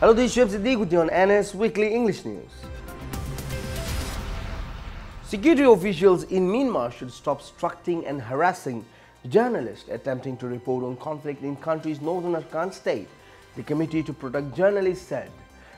Hello, this is Shiv Siddiquti on NS Weekly English News. Security officials in Myanmar should stop obstructing and harassing journalists attempting to report on conflict in country's northern Arakan state, the Committee to Protect Journalists said.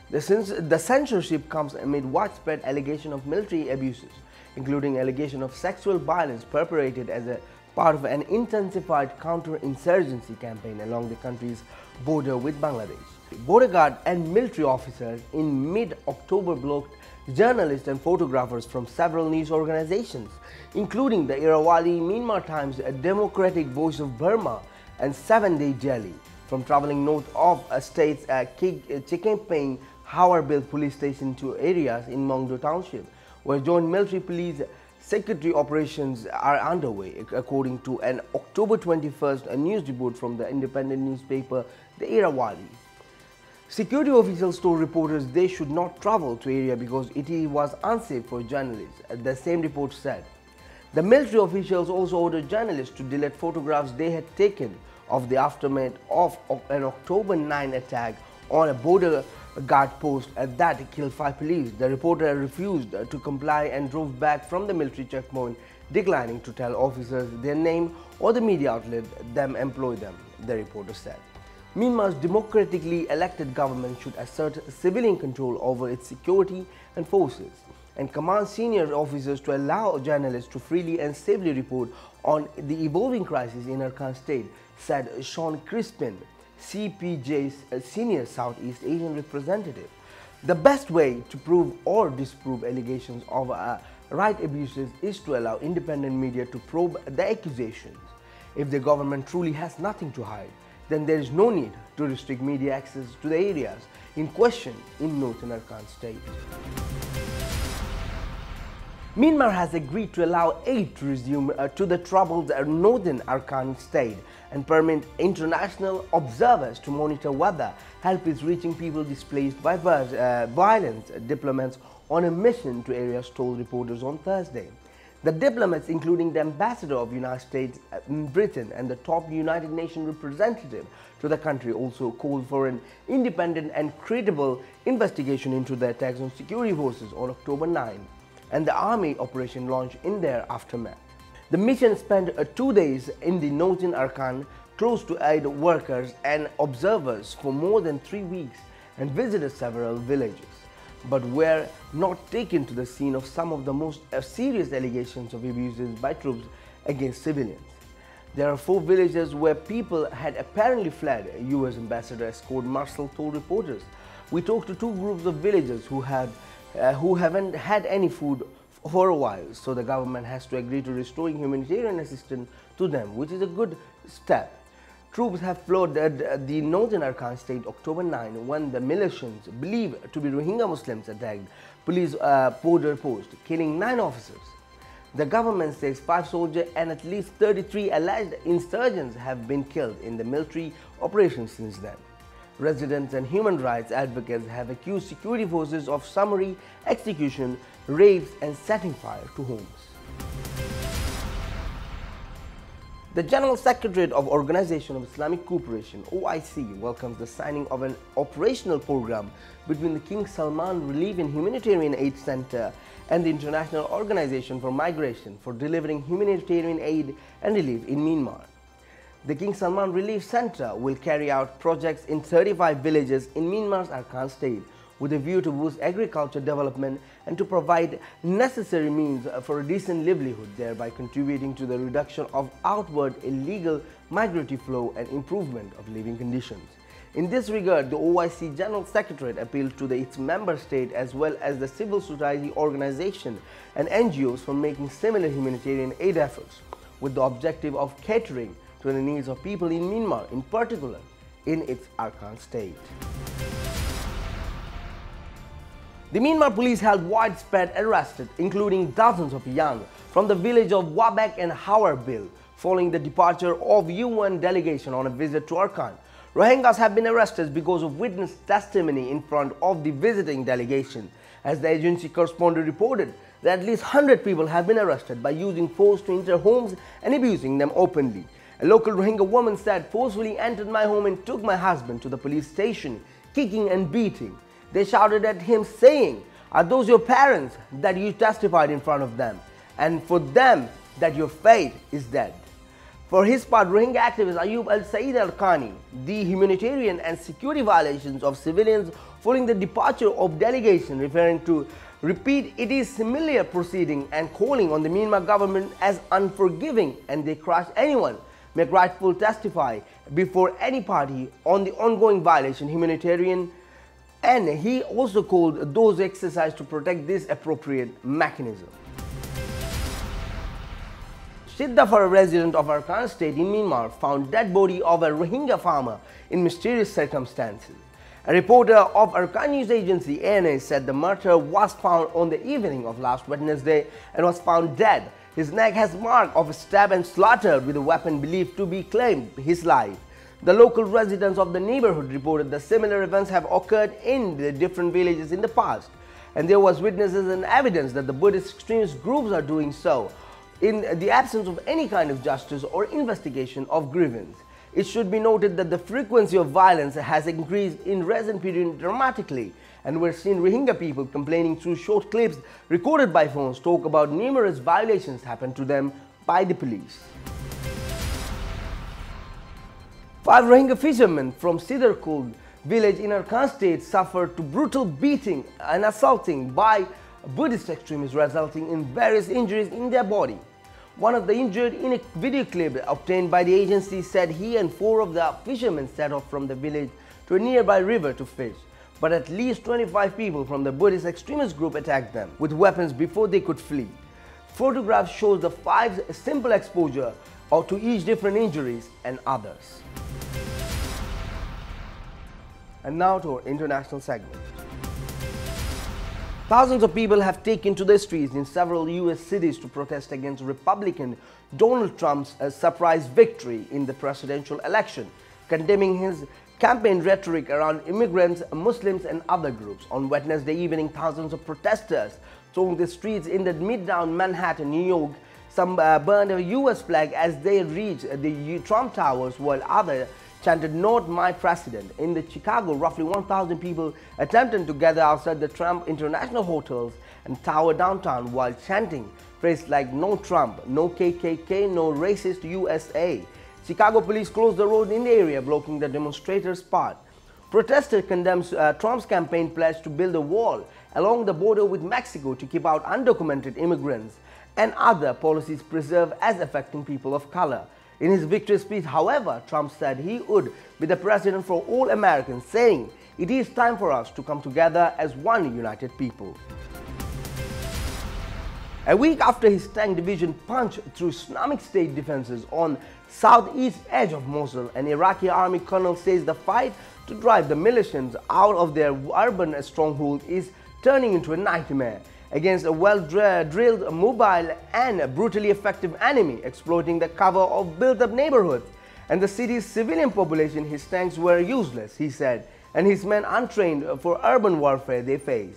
The censorship comes amid widespread allegation of military abuses, including allegation of sexual violence perpetrated as a part of an intensified counter-insurgency campaign along the country's border with Bangladesh. Border guard and military officers in mid-October blocked journalists and photographers from several news organizations, including the Irrawaddy, Myanmar Times, a Democratic Voice of Burma, and 7-Day Delhi, from traveling north of a state's Chikemping Howarbil police station to areas in Mongdo Township, where joint military police security operations are underway, according to an October 21st news report from the independent newspaper The Irrawaddy. Security officials told reporters they should not travel to area because it was unsafe for journalists, the same report said. The military officials also ordered journalists to delete photographs they had taken of the aftermath of an October 9 attack on a border guard post that killed 5 police. The reporter refused to comply and drove back from the military checkpoint, declining to tell officers their name or the media outlet that employed them, the reporter said. Myanmar's democratically elected government should assert civilian control over its security and forces and command senior officers to allow journalists to freely and safely report on the evolving crisis in Arakan state, said Sean Crispin, CPJ's senior Southeast Asian representative. The best way to prove or disprove allegations of right abuses is to allow independent media to probe the accusations. If the government truly has nothing to hide, then there is no need to restrict media access to the areas in question in northern Arakan state. Myanmar has agreed to allow aid to resume to the troubled northern Arakan state and permit international observers to monitor whether help is reaching people displaced by violence. Diplomats on a mission to areas told reporters on Thursday. The diplomats, including the ambassador of the United States, Britain, and the top United Nations representative to the country, also called for an independent and credible investigation into the attacks on security forces on October 9 and the army operation launched in their aftermath. The mission spent 2 days in the northern Arakan, close to aid workers and observers for more than 3 weeks, and visited several villages, but were not taken to the scene of some of the most serious allegations of abuses by troops against civilians. There are 4 villages where people had apparently fled, U.S. Ambassador Scott Marshall told reporters. We talked to 2 groups of villagers who haven't had any food for a while, so the government has to agree to restoring humanitarian assistance to them, which is a good step. Troops have flooded the northern Arakan state October 9 when the militias, believed to be Rohingya Muslims, attacked police border post, killing 9 officers. The government says 5 soldiers and at least 33 alleged insurgents have been killed in the military operation since then. Residents and human rights advocates have accused security forces of summary execution, rapes, and setting fire to homes. The General Secretariat of Organization of Islamic Cooperation (OIC) welcomes the signing of an operational program between the King Salman Relief and Humanitarian Aid Center and the International Organization for Migration for delivering humanitarian aid and relief in Myanmar. The King Salman Relief Center will carry out projects in 35 villages in Myanmar's Arakan state with a view to boost agriculture development and to provide necessary means for a decent livelihood, thereby contributing to the reduction of outward illegal migratory flow and improvement of living conditions. In this regard, the OIC General Secretariat appealed to its member state as well as the civil society organization and NGOs for making similar humanitarian aid efforts with the objective of catering to the needs of people in Myanmar, in particular in its Arakan state. The Myanmar police held widespread arrests, including dozens of young, from the village of Wabek and Howarbil, following the departure of UN delegation on a visit to Arakan. Rohingyas have been arrested because of witness testimony in front of the visiting delegation. As the agency correspondent reported, that at least 100 people have been arrested by using force to enter homes and abusing them openly. A local Rohingya woman said, "Forcefully entered my home and took my husband to the police station, kicking and beating. They shouted at him saying, "Are those your parents that you testified in front of them? And for them that your fate is dead." For his part, Rohingya activist Ayub al-Said al-Khani, the humanitarian and security violations of civilians following the departure of delegation, referring to repeat it is similar proceeding and calling on the Myanmar government as unforgiving, and they crush anyone make rightful testify before any party on the ongoing violation humanitarian, and he also called those exercise to protect this appropriate mechanism. Siddhafar, a resident of Arakan state in Myanmar, found dead body of a Rohingya farmer in mysterious circumstances. A reporter of Arakan news agency ANA said the murderer was found on the evening of last Wednesday and was found dead. His neck has mark of a stab and slaughter with a weapon believed to be claimed his life. The local residents of the neighborhood reported that similar events have occurred in the different villages in the past, and there was witnesses and evidence that the Buddhist extremist groups are doing so in the absence of any kind of justice or investigation of grievance. It should be noted that the frequency of violence has increased in recent period dramatically, and we're seeing Rohingya people complaining through short clips recorded by phones talk about numerous violations happened to them by the police. 5 Rohingya fishermen from Sidarkul village in Arakan state suffered to brutal beating and assaulting by Buddhist extremists, resulting in various injuries in their body. One of the injured in a video clip obtained by the agency said he and 4 of the fishermen set off from the village to a nearby river to fish, but at least 25 people from the Buddhist extremist group attacked them with weapons before they could flee. Photographs shows the 5 simple exposure to each different injuries and others. And now to our international segment. Thousands of people have taken to the streets in several US cities to protest against Republican Donald Trump's surprise victory in the presidential election, condemning his campaign rhetoric around immigrants, Muslims and other groups. On Wednesday evening, thousands of protesters thronged the streets in the Midtown Manhattan, New York. Some burned a US flag as they reached the Trump Towers, while others chanted "Not my president." In the Chicago, roughly 1,000 people attempted to gather outside the Trump International hotels and tower downtown while chanting phrases like "No Trump," "No KKK," "No racist USA." Chicago police closed the road in the area, blocking the demonstrators' path. Protesters condemned Trump's campaign pledge to build a wall along the border with Mexico to keep out undocumented immigrants and other policies preserved as affecting people of color. In his victory speech, however, Trump said he would be the president for all Americans, saying, "It is time for us to come together as one united people." A week after his tank division punched through Islamic State defenses on southeast edge of Mosul, an Iraqi army colonel says the fight to drive the militias out of their urban stronghold is turning into a nightmare against a well-drilled, mobile and brutally effective enemy exploiting the cover of built-up neighborhoods and the city's civilian population. His tanks were useless, he said, and his men untrained for urban warfare they face.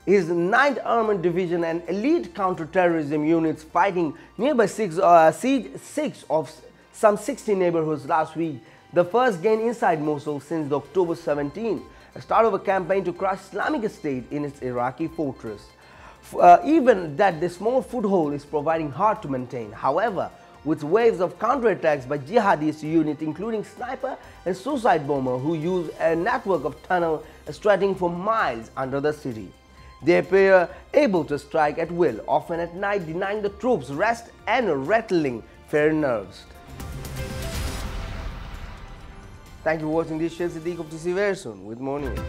His 9th Armored Division and elite counter-terrorism units fighting nearby siege 6 of some 60 neighborhoods last week, the first gain inside Mosul since the October 17, a start of a campaign to crush Islamic State in its Iraqi fortress. Even that the small foothold is proving hard to maintain. However, with waves of counterattacks by jihadist units including sniper and suicide bomber who use a network of tunnels stretching for miles under the city, they appear able to strike at will, often at night, denying the troops rest and rattling fair nerves. Thank you for watching this show. Siddiq. Hope to see you very soon with more news.